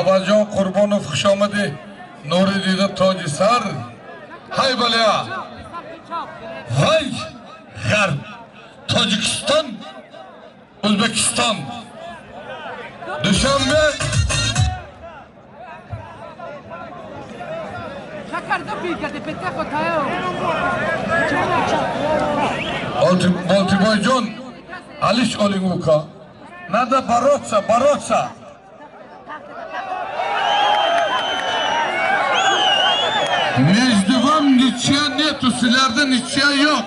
Abbajon Qurbonov xush omadi. Nuri dida toji sar. Hay balaya. Hay G'arb, Tojikiston, O'zbekiston. Dushanbe Boltiboyjon Alish oling uka. Nada boroться. Между вам ничья нету, sizlarda nичья yok.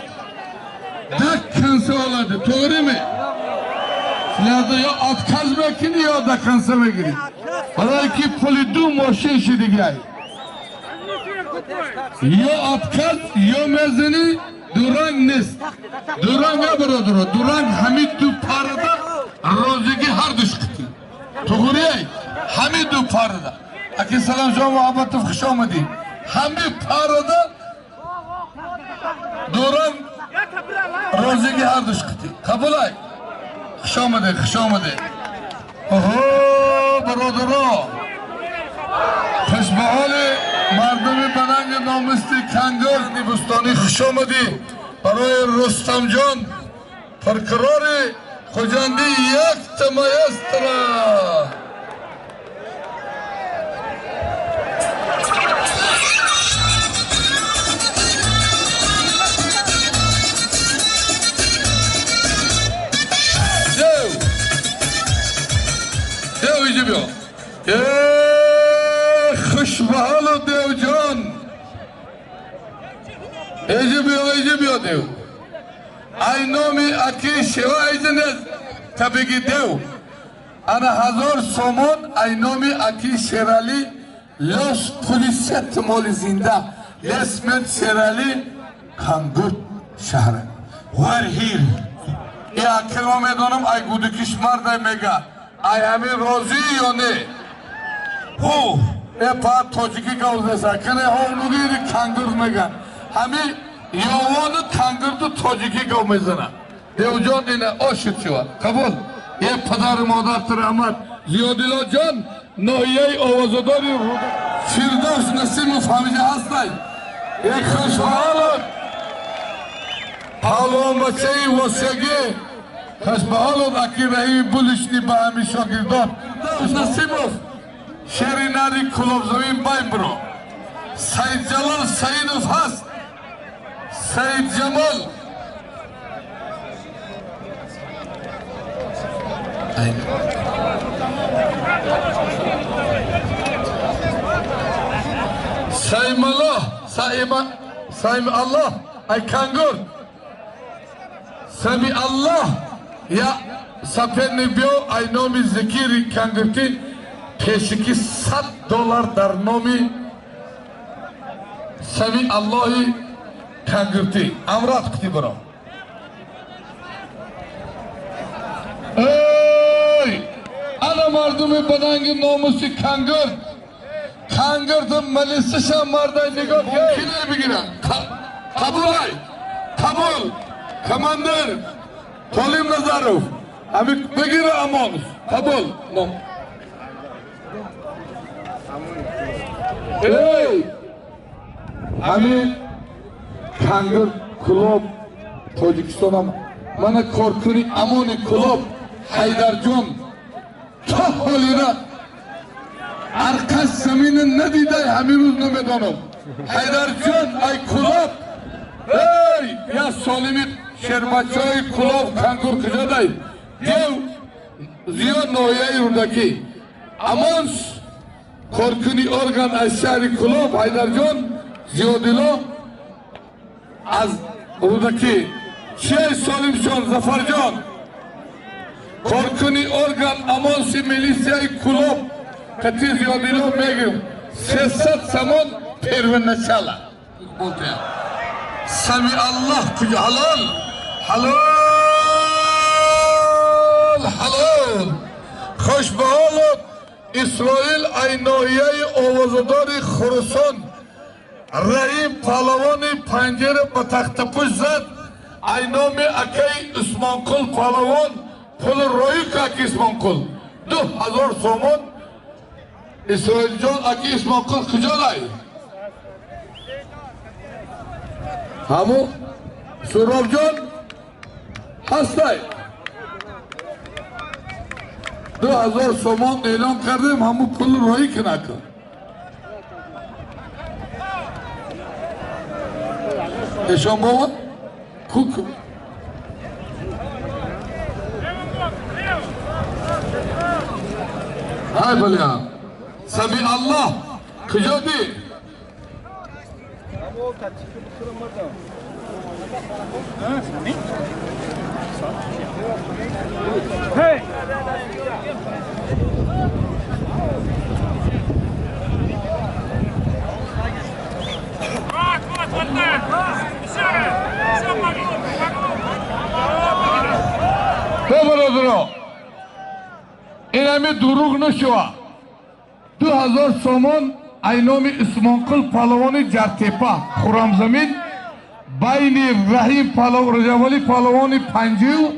Dakkansa oladi, to'g'rimi? Sizlarda yo откazmakini yo dakkansamagini. Balki polidu moshin digay. Yo отказ, yo mezini durang nest. Duranga birodar, durang Hamidu parada roziga har dush qildi. To'g'ri, Hamidu parada. Aka salom jon muhabbatov xush omading. Hamid parada durang roziga har dush qildi. Qabul ay. Xush omading. Oho, birodaro. Xushbaholi mardumi banang nomusli Kangor Bustoni xush omading. Baroy Rustamjon prokurori Xo'jandi yakta maestro. Xushbahol devjon. Ejibiyo dev. Aynomi aki sheva ejiniz tabigi dev. Ana 1000 somon aynomi aki sherali los poliset mol zinda. Lesmet sherali Kangur shahri. We're here. Ya kilometronum ay gudikish marday mega. Ay hami rozi yone. Ho, pa Tojiki gavzesa. Kane hovnugiri Kangur mega. Hami yovonu Kangurdu Tojiki gavmezana. Devjon ine o şitiwa. Kabul. Ye padar modat rahmat. Ziyodilo jon noyey ovozadori Firdevs Nasimov hamiga hastay. Ye xushbahol. Palon bachai wasagi. Xushbahol akirahi bulishni ba hami shogirdon. Nasimov Sherinari Kulobzavin Baybro. Said Jalal Saidov hast. Said Jamal. Saim Allah. Ay Kangur. Sami Allah. Ya Sapenni bio ay nomi zikiri Kangurti. Peşiki $100 dar nomi Sami Allahi Kangurti. Amrat kiti bro. Ey! Ana mardumi banangi nomusi Kangur. Kangur'dan malisi şamarday nigor. Kine bigiren. Kabul. Komandir. Tolim Nazarov. Abi begire amonus. Kabul. Ey! Hami Kangur Kulob Tojikiston'a mana korkuni amoni Kulob Haydarjon Toholina Arkas zeminin ne diday Hamiruz Numedonom Haydarjon ay Kulob Ey! Ya Solimit Şerbaçoy Kulob Kangur Kıcaday Dev Ziyon Noya'yı buradaki Amons Korkuni organ aşağıri Kulob Haydarjon Ziyodilo az buradaki Solimjon Zafarjon Korkuni organ Amonsi Milisya Kulob Kati Ziyodilo Megim Sesat Samon Pervin Neşala Sami Allah Kucu halal Xoşbahol İsrail Aynoyay Ovozadori Khorason Rahim Palavani Panjere Batakhtapush zat Aynomi Akay Usmonkul Palavan Pul Royuk Ak Usmonkul 2000 somon اسرائیل جان اکی اسماقل خجالای همو سراب جان هستای 2000 سومان اعلام کردیم همو پول روی که نکن اشان بابا کوک های بلیا سمی الله کجا دی Hey! برادرها این همه دروغ نشوه 2000 سومان اینام اسمانقل پهلوان جرتیپه خورم زمین بین رحیم پهلوان رجوالی پهلوان پنجیو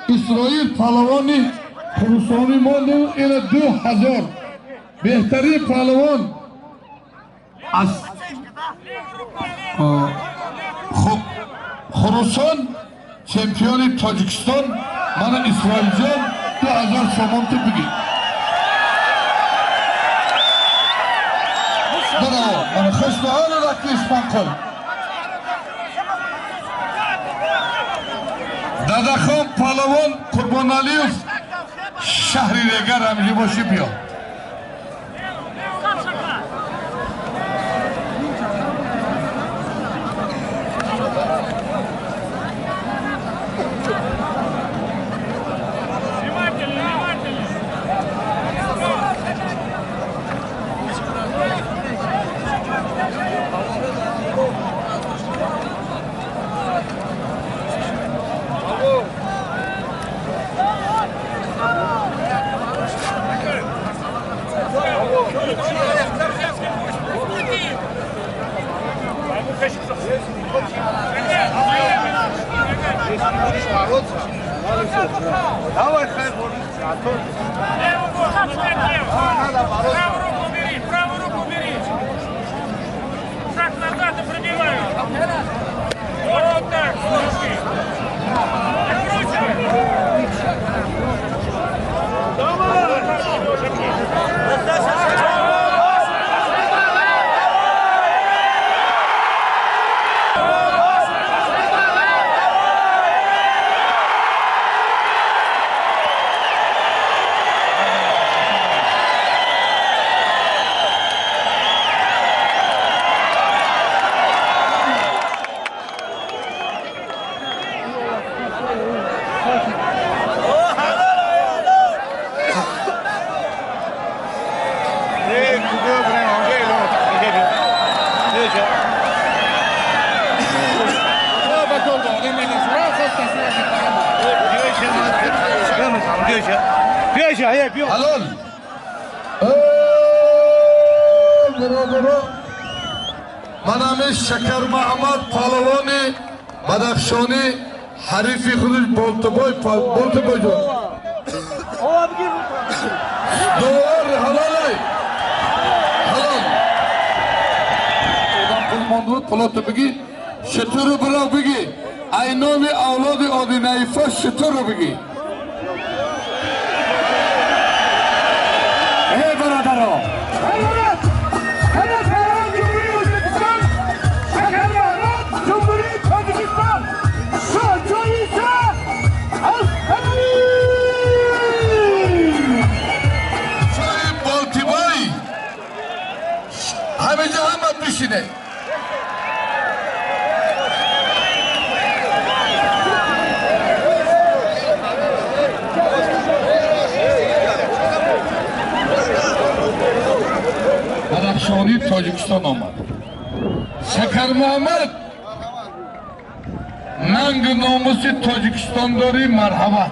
اسرائیل پهلوان خراسانی مانده این 2000 بهترین پهلوان از خراسان چمپیون تاجیکستان من اسرائیل جان 2000 سومان تو بگی برای من خشت حال رکی اسمانقل دادا خان پهلوان قربان علیوف شهری دیگر همیشه باشی بیا Давай, хай правую руку бери. Шаг назад и пробивай. Вот так, слушай. حلال من همه شکر محمد پهلوان بدخشانی حریفی خودش بولتبای جان دوار حلال حلال پول پولاتو بگی شطور برا بگی اینام اولاد آدی نایفا شطور بگی برادرها جمهوری تاجیکستان بالتیبایی همه جا هم بشینه بدخشانی تاجیکستان آمد شکر محمد ننگ ناموس تاجیکستان داری مرحبا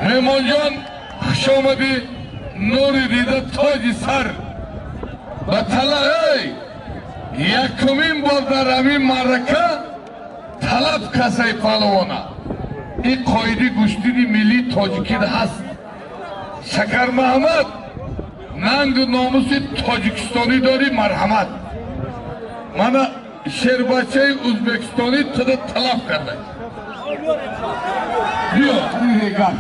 مهمان جان خوش آمدی نوری دیده تاج سر و طلعه یکمین بار در همین معرکه طلب کسی پهلوانه این قایدی گشتین ملی تاجیکی هست شکر محمد ننگ ناموس تاجیکستانی داری مرحمت من شیربچه ازبکستانی تده طلب کرده بیا ریگان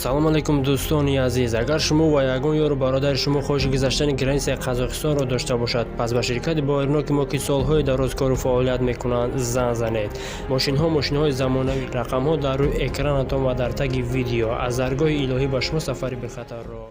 салом алейкум дӯстони азиз, агар шумо ва ягон ёру бародари шумо хоҳиши гузаштани границаи қазоқистонро дошта бошад, пас ба ширкати боирноки мо ки солҳои дароз кору фаъолият мекунанд зан занед. мошинҳои замонавӣ, рақамҳо дар рӯи экранатон ва дар таги видео аз даргоҳи илоҳӣ ба шумо сафари бехатарро